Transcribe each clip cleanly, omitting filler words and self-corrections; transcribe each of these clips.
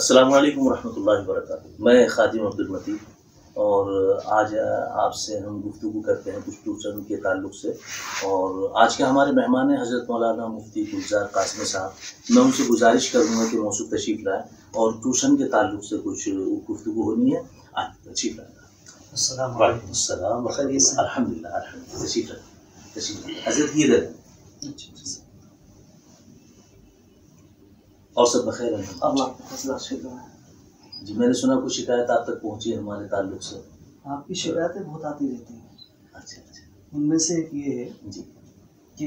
السلام علیکم ورحمۃ اللہ وبرکاتہ۔ میں خادم عبدالمتی اور آج آپ سے ہم گفتگو کرتے ہیں کچھ ٹیوشن کے تعلق سے، اور آج کے ہمارے مہمان ہیں حضرت مولانا مفتی گلزار قاسمی صاحب۔ میں ان سے گزارش کروں گا کہ موضوع تشریف لائیں اور ٹیوشن کے تعلق سے کچھ گفتگو ہونی ہے۔ آج تشریف لائیں۔ السلام وعلیکم السلام ورحمۃ اللہ۔ الحمد للہ تشریف لائیں، تشریف لائیں حضرت، یہ رہے اور سب بخیر ہیں؟ اللہ کا فضل شکر ہے۔ جی، میں نے سنا کچھ شکایت آپ تک پہنچی ہے ہمارے تعلق سے۔ آپ کی شکایتیں بہت آتی رہتی ہیں۔ اچھا اچھا ان میں سے ایک یہ ہے جی کہ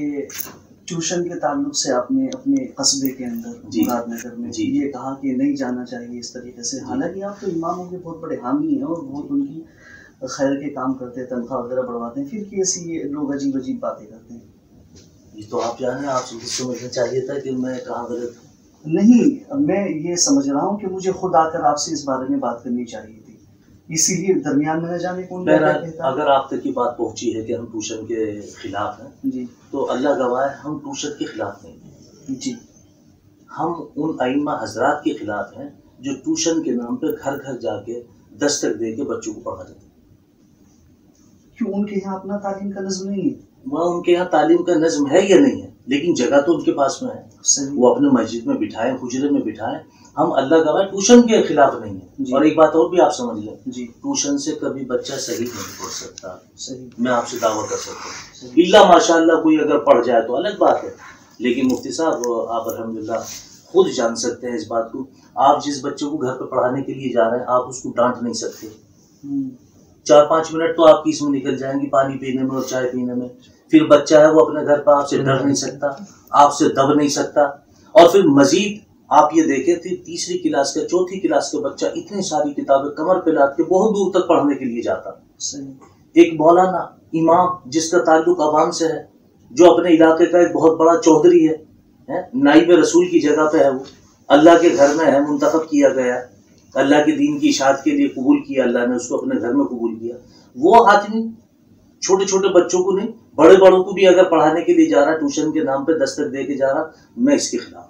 ٹیوشن کے تعلق سے آپ نے اپنے قصبے کے اندر مراد نگر میں یہ کہا کہ نہیں جانا چاہیے اس طریقے سے، حالانکہ آپ تو اماموں کے بہت بڑے حامی ہیں اور بہت ان کی خیر کے کام کرتے ہیں، تنخواہ وغیرہ بڑھواتے ہیں، پھر کیسی یہ لوگ عجیب عجیب باتیں کرتے ہیں؟ یہ تو آپ جانے، آپ سے سمجھنا چاہیے تھا کہ میں کہاں غلط ہوں۔ نہیں، میں یہ سمجھ رہا ہوں کہ مجھے خود آ کر آپ سے اس بارے میں بات کرنی چاہیے تھی، اسی لیے درمیان میں نہ جانے کون کہتا ہے۔ اگر آپ تک یہ بات پہنچی ہے کہ ہم ٹیوشن کے خلاف ہیں جی تو اللہ گواہ ہے، ہم ٹیوشن کے خلاف نہیں ہیں۔ جی، ہم ان ائمہ حضرات کے خلاف ہیں جو ٹیوشن کے نام پہ گھر گھر جا کے دستک دے کے بچوں کو پڑھا جاتا ہے۔ کیوں ان کے یہاں اپنا تعلیم کا نظم نہیں ہے؟ وہاں ان کے یہاں تعلیم کا نظم ہے یا نہیں ہے، لیکن جگہ تو ان کے پاس میں ہے، وہ اپنے مسجد میں بٹھائیں، حجرے میں بٹھائیں۔ ہم اللہ گواہ ٹیوشن کے خلاف نہیں ہیں۔ اور ایک بات اور بھی آپ سمجھ لیں، ٹیوشن سے کبھی بچہ صحیح نہیں پڑھ سکتا، میں آپ سے دعویٰ کر سکتا ہوں، اللہ ماشاء اللہ کوئی اگر پڑھ جائے تو الگ بات ہے، لیکن مفتی صاحب آپ الحمدللہ خود جان سکتے ہیں اس بات کو۔ آپ جس بچے کو گھر پہ پڑھانے کے لیے جا رہے ہیں، آپ اس کو ڈانٹ نہیں سکتے۔ 4-5 منٹ تو آپ کی اس میں نکل جائیں گی، پانی پینے میں اور چائے پینے میں۔ پھر بچہ ہے وہ اپنے گھر پہ آپ سے ڈر نہیں سکتا، آپ سے دب نہیں سکتا۔ اور پھر مزید آپ یہ دیکھیں کہ تیسری کلاس کا، چوتھی کلاس کا بچہ اتنی ساری کتابیں کمر پہ لاد کے بہت دور تک پڑھنے کے لیے جاتا۔ ایک مولانا امام جس کا تعلق عوام سے ہے، جو اپنے علاقے کا ایک بہت بڑا چودھری ہے، نائب رسول کی جگہ پہ ہے، وہ اللہ کے گھر میں ہے، منتخب کیا گیا، اللہ کے دین کی اشاعت کے لیے قبول کیا، اللہ نے اس کو اپنے گھر میں قبول کیا۔ وہ آدمی چھوٹے چھوٹے بچوں کو نہیں، بڑے بڑوں کو بھی اگر پڑھانے کے لیے جا رہا، ٹیوشن کے نام پہ دستک دے کے جا رہا، میں اس کے خلاف۔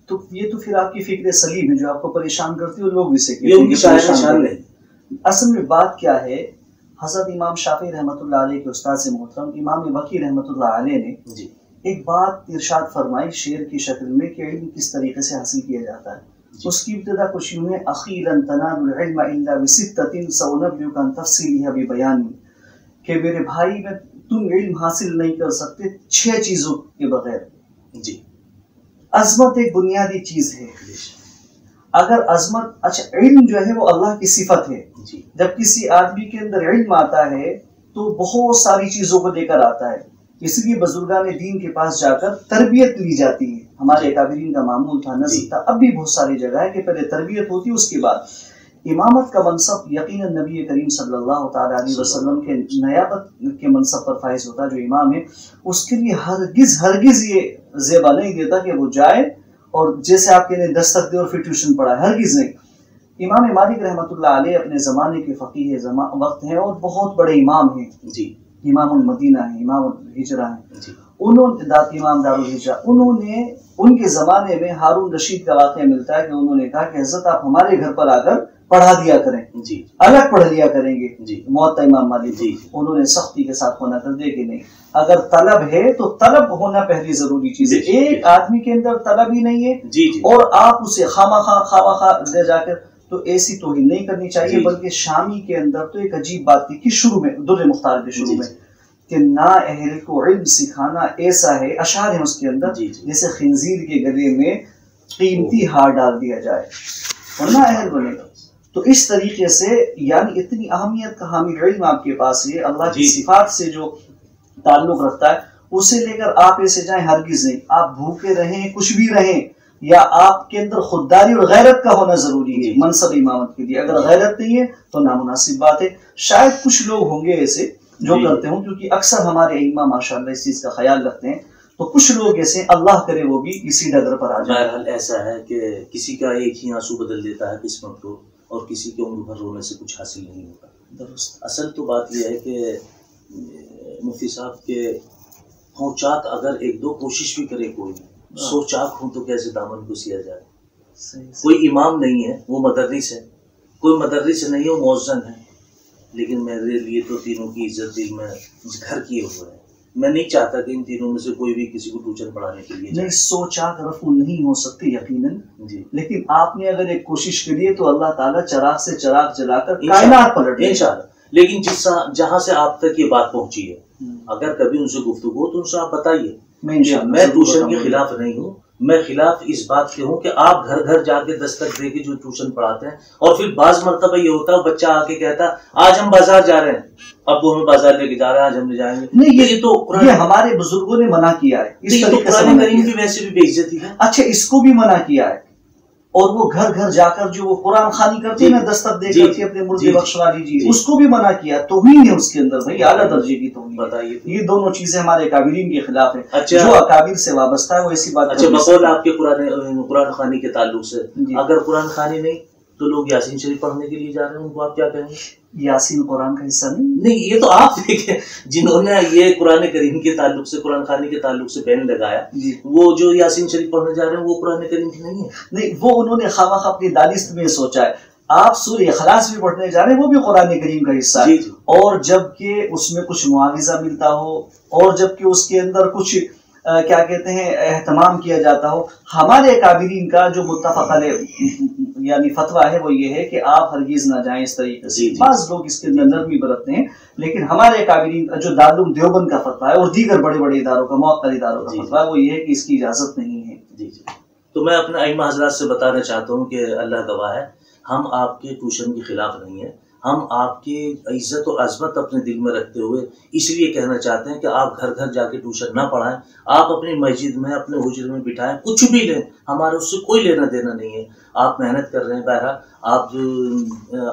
تو یہ تو پھر آپ کی فکر سلیم ہے جو آپ کو پریشان کرتی ہے، اور لوگ اسے یہ ان کی پریشان نہیں۔ اصل میں بات کیا ہے، حضرت امام شافعی رحمۃ اللہ علیہ کے استاد سے محترم امام وقی رحمۃ اللہ علیہ نے ایک بات ارشاد فرمائی شعر کی شکل میں کہ علم کس طریقے سے حاصل کیا جاتا ہے۔ اس کی ابتدا کچھ یوں ہے، اخیراً تنال العلم الا بستۃ سأنبئک عن تفصیلها ببیان، کہ میرے بھائی میں تم علم حاصل نہیں کر سکتے 6 چیزوں کے بغیر۔ جی، عظمت ایک بنیادی چیز ہے۔ اگر عظمت، اچھا علم جو ہے وہ اللہ کی صفت ہے، جب کسی آدمی کے اندر علم آتا ہے تو بہت ساری چیزوں کو لے کر آتا ہے، اس لیے بزرگان دین کے پاس جا کر تربیت لی جاتی ہے۔ ہمارے اکابرین کا معمول تھا، نظم تھا، اب بھی بہت ساری جگہ ہے کہ پہلے تربیت ہوتی ہے، اس کے بعد امامت کا منصب یقیناً نبی کریم صلی اللہ تعالیٰ علیہ وسلم کے نیابت کے منصب پر فائز ہوتا، جو امام ہے اس کے لیے ہرگز یہ زیبا نہیں دیتا کہ وہ جائے اور جیسے آپ کے لیے دستک دے اور پھر ٹیوشن پڑھائے، ہرگز نہیں۔ امام مالک رحمۃ اللہ علیہ اپنے زمانے کے فقیہ وقت ہیں اور بہت بڑے امام ہیں، امام المدینہ ہیں، امام الہجرہ ہیں، امام دار الہجرہ۔ ان کے زمانے میں ہارون رشید کا واقعہ ملتا ہے کہ انہوں نے کہا کہ حضرت آپ ہمارے گھر پر آ کر پڑھا دیا کریں، الگ پڑھ لیا کریں گے موطا امام مالک۔ انہوں نے سختی کے ساتھ منع کر دیا کہ نہیں، اگر طلب ہے تو طلب ہونا پہلی ضروری چیز ہے۔ ایک آدمی کے اندر طلب ہی نہیں ہے اور آپ اسے خواہ لے جا کر، تو ایسی توہین نہیں کرنی چاہیے۔ بلکہ شامی کے اندر تو ایک عجیب بات تھی کہ شروع میں در مختار کے شروع میں کہ نا اہل کو علم سکھانا ایسا ہے، اشعار ہیں اس کے اندر، جیسے خنزیر کے گلے میں قیمتی ہار ڈال دیا جائے ورنہ اہل بنے گا۔ تو اس طریقے سے یعنی اتنی اہمیت کا حامل علم آپ کے پاس ہے، اللہ کی صفات سے جو تعلق رکھتا ہے، اسے لے کر آپ ایسے جائیں، ہرگز نہیں۔ آپ بھوکے رہیں، کچھ بھی رہیں، یا آپ کے اندر خودداری اور غیرت کا ہونا ضروری ہے منصب امامت کے لیے۔ اگر غیرت نہیں ہے تو نامناسب بات ہے۔ شاید کچھ لوگ ہوں گے ایسے جو کرتے ہوں، کیونکہ اکثر ہمارے ائمہ ماشاءاللہ اس چیز کا خیال رکھتے ہیں، تو کچھ لوگ ایسے اللہ کرے وہ بھی اسی ڈگر پر آ جائیں۔ بہرحال ایسا ہے کہ کسی کا ایک ہی آنسو بدل دیتا ہے قسمت کو، اور کسی کے عمر بھر رونے سے کچھ حاصل نہیں ہوتا۔ درست۔ اصل تو بات یہ ہے کہ مفتی صاحب کے ہوں چاک، اگر ایک دو کوشش بھی کرے کوئی، 100 چاک ہوں تو کیسے دامن کو سیا جائے۔ کوئی امام نہیں ہے وہ مدرس ہے، کوئی مدرس نہیں ہے وہ مؤذن ہے، لیکن میرے لیے تو تینوں کی عزت دل میں گھر کیے ہوئے ہے. میں نہیں چاہتا کہ ان تینوں میں سے کوئی بھی کسی کو ٹیوشن پڑھانے کے لیے نہیں. سوچات رفع نہیں ہو سکتی یقیناً جی، لیکن آپ نے اگر ایک کوشش کری ہے تو اللہ تعالیٰ چراغ سے چراغ جلا کر کائنات پلٹ دے انشاءاللہ. لیکن جہاں سے آپ تک یہ بات پہنچی ہے، اگر کبھی ان سے گفتگو تو ان سے آپ بتائیے. میں ٹیوشن کے خلاف نہیں ہوں، میں خلاف اس بات کے ہوں کہ آپ گھر گھر جا کے دستک دے کے جو ٹیوشن پڑھاتے ہیں، اور پھر بعض مرتبہ یہ ہوتا ہے بچہ آ کے کہتا آج ہم بازار جا رہے ہیں، ابو ہمیں بازار لے کے جا رہے ہیں، آج ہم نہیں جائیں گے. نہیں، یہ تو یہ ہمارے بزرگوں نے منع کیا ہے. اس طریقے سے قرآن کریم کی ویسے بھی بے عزتی ہے. اچھا، اس کو بھی منع کیا ہے. اور وہ گھر گھر جا کر جو وہ قرآن خوانی کرتے ہیں نا، دستک دے کر کے اپنے مردے بخشوا دیجیے، اس کو بھی منع کیا. توہین ہے اس کے اندر بھائی، اعلیٰ درجے کی توہین. بتائیے، یہ دونوں چیزیں ہمارے اکابرین کے خلاف ہیں. اچھا، جو اکابر سے وابستہ ہے وہ ایسی بات. اچھا، بقول آپ کے قرآن خوانی کے تعلق سے، اگر قرآن خوانی نہیں تو لوگ یاسین شریف پڑھنے کے لیے جا رہے ہیں، ان کو آپ کیا کہیں گے؟ یاسین قرآن کا حصہ نہیں. یہ تو آپ دیکھیں جنہوں نے یہ قرآن کریم کے تعلق سے، قرآن خوانی کے تعلق سے بین لگایا، وہ جو یاسین شریف پڑھنے جا رہے ہیں وہ قرآن کریم کی نہیں ہے. نہیں، وہ انہوں نے خواہ اپنی دانست میں سوچا ہے. آپ سورہ اخلاص بھی پڑھنے جا رہے ہیں، وہ بھی قرآن کریم کا حصہ ہے. اور جب کہ اس میں کچھ معاوضہ ملتا ہو، اور جب کہ اس کے اندر کچھ کیا کہتے ہیں اہتمام کیا جاتا ہو. ہمارے اکابرین کا جو متفق علیہ یعنی فتویٰ ہے وہ یہ ہے کہ آپ ہرگز نہ جائیں اس طریقے سے. بعض لوگ اس کے اندر نرمی برتتے ہیں، لیکن ہمارے اکابرین جو دارالعلوم دیوبند کا فتویٰ ہے اور دیگر بڑے بڑے اداروں کا، معقل اداروں کا فتویٰ ہے وہ یہ ہے کہ اس کی اجازت نہیں ہے. جی جی. تو میں اپنے ائمہ حضرات سے بتانا چاہتا ہوں کہ اللہ گواہ ہے، ہم آپ کے ٹیوشن کے خلاف نہیں ہیں. ہم آپ کی عزت و عظمت اپنے دل میں رکھتے ہوئے اس لیے کہنا چاہتے ہیں کہ آپ گھر گھر جا کے ٹیوشن نہ پڑھائیں. آپ اپنی مسجد میں، اپنے حجرے میں بٹھائیں، کچھ بھی لیں، ہمارا اس سے کوئی لینا دینا نہیں ہے. آپ محنت کر رہے ہیں، بہرحال آپ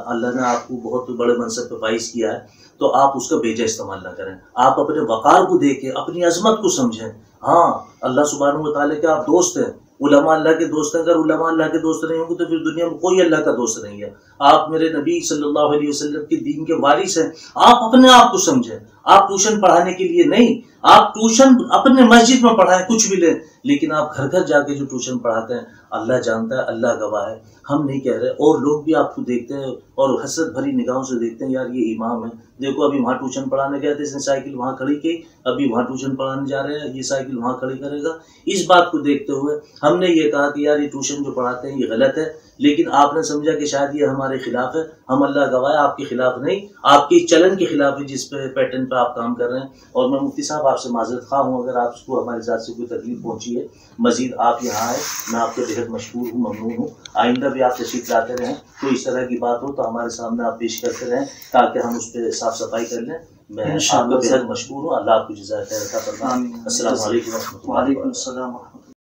اللہ نے آپ کو بہت بڑے منصب پہ فائز کیا ہے، تو آپ اس کا بیجا استعمال نہ کریں. آپ اپنے وقار کو دیکھیں، اپنی عظمت کو سمجھیں. ہاں، اللہ سبحانہ و تعالیٰ کے آپ دوست ہیں، علماء اللہ کے دوست ہیں. اگر علماء اللہ کے دوست نہیں ہوں گے تو پھر دنیا میں کوئی اللہ کا دوست نہیں ہے. آپ میرے نبی صلی اللہ علیہ وسلم کے دین کے وارث ہیں. آپ اپنے آپ کو سمجھیں. آپ ٹیوشن پڑھانے کے لیے نہیں، آپ ٹیوشن اپنے مسجد میں پڑھائیں، کچھ بھی لیں، لیکن آپ گھر گھر جا کے جو ٹیوشن پڑھاتے ہیں اللہ جانتا ہے، اللہ گواہ ہے، ہم نہیں کہہ رہے. اور لوگ بھی آپ کو دیکھتے ہیں اور حسرت بھری نگاہوں سے دیکھتے ہیں، یار یہ امام ہے، دیکھو ابھی وہاں ٹیوشن پڑھانے گئے تھے، اس نے سائیکل وہاں کھڑی کی، ابھی وہاں ٹیوشن پڑھانے جا رہے ہیں، یہ سائیکل وہاں کھڑی کرے گا. اس بات کو دیکھتے ہوئے ہم نے یہ کہا کہ یار یہ ٹیوشن جو پڑھاتے ہیں یہ غلط ہے، لیکن آپ نے سمجھا کہ شاید یہ ہمارے خلاف ہے. ہم اللہ گواہ آپ کے خلاف نہیں، آپ کے چلن کے خلاف ہے جس پہ پیٹرن پہ آپ کام کر رہے ہیں. اور میں مفتی صاحب آپ سے معذرت خواہ ہوں اگر آپ کو ہماری ذات سے کوئی تکلیف پہنچی ہے. مزید آپ یہاں آئے، میں آپ کے بہت مشکور ہوں، ممنون ہوں. آئندہ بھی آپ تشریف لاتے رہیں، کوئی اس طرح کی بات ہو تو ہمارے سامنے آپ پیش کرتے رہیں تاکہ ہم اس پہ صاف صفائی کر لیں. میں آپ کا بہت مشکور ہوں. اللہ آپ کو جزائے خیر عطا فرمائے. السلام علیکم و رحمۃ اللہ. وعلیکم السلام.